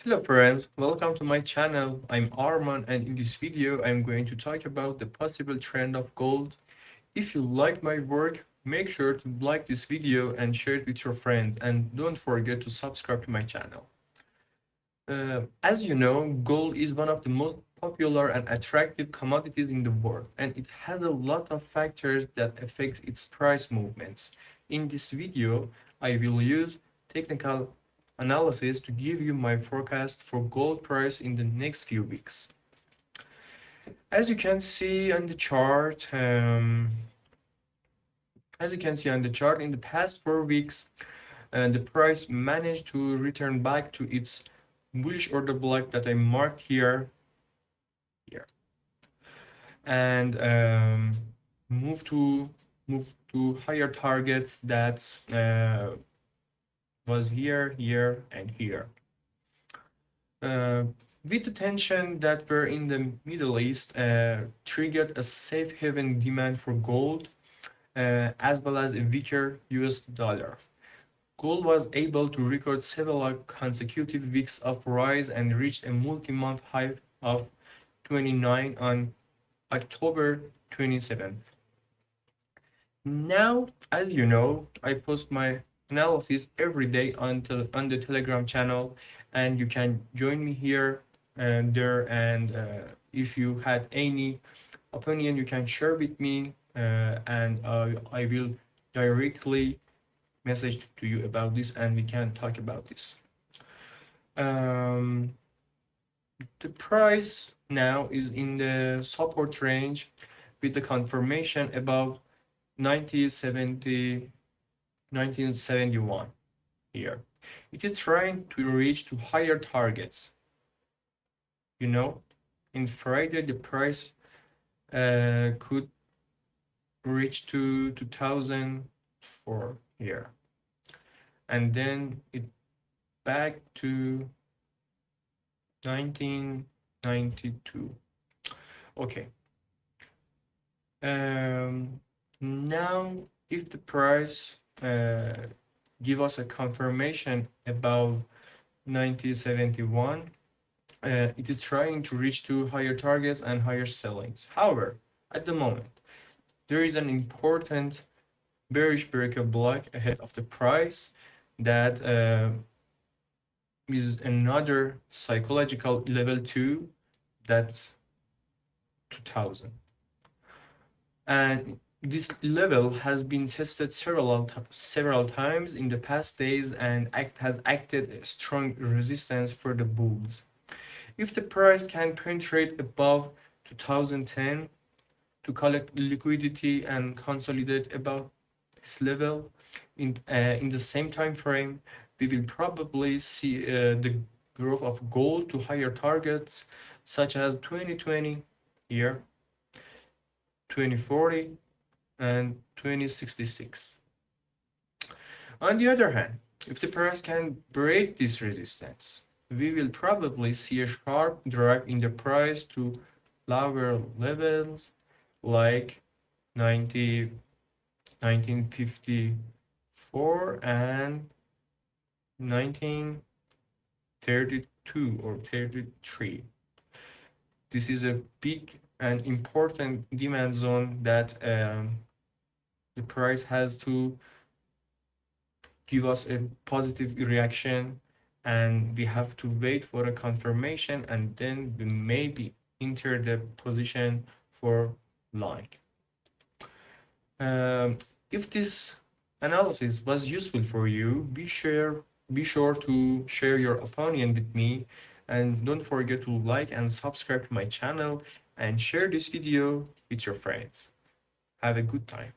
Hello friends, welcome to my channel. I'm Arman and in this video I'm going to talk about the possible trend of gold. If you like my work, make sure to like this video and share it with your friends and don't forget to subscribe to my channel. As you know, gold is one of the most popular and attractive commodities in the world and it has a lot of factors that affect its price movements. In this video, I will use technical analysis to give you my forecast for gold price in the next few weeks. As you can see on the chart, in the past 4 weeks, the price managed to return back to its bullish order block that I marked here, and move to move to higher targets that was here, and here. Uh, with the tension that were in the Middle East, triggered a safe haven demand for gold, as well as a weaker US dollar. Gold was able to record several consecutive weeks of rise and reached a multi-month high of 29 on October 27th. Now, as you know, I post my analysis every day on the Telegram channel, and you can join me here and there. And if you had any opinion, you can share with me, and I will directly message to you about this, and we can talk about this. Um, the price now is in the support range with the confirmation above 1970 1971 here. It is trying to reach to higher targets. You know, in Friday the price could reach to 2004 here, and then it back to 1992. Okay. Now, if the price give us a confirmation above 1971, it is trying to reach to higher targets and higher sellings. However, at the moment, there is an important bearish breaker block ahead of the price that is another psychological level 2, that's 2000. And this level has been tested several times in the past days and has acted a strong resistance for the bulls. If the price can penetrate above 2010 to collect liquidity and consolidate above this level in the same time frame, we will probably see the growth of gold to higher targets such as 2020 here, 2040, and 2066. On the other hand, if the price can break this resistance, we will probably see a sharp drop in the price to lower levels like 90, 1954 and 1932 or 33. This is a big and important demand zone that the price has to give us a positive reaction, and we have to wait for a confirmation, and then we maybe enter the position for long. If this analysis was useful for you, be sure to share your opinion with me, and don't forget to like and subscribe to my channel and share this video with your friends. Have a good time.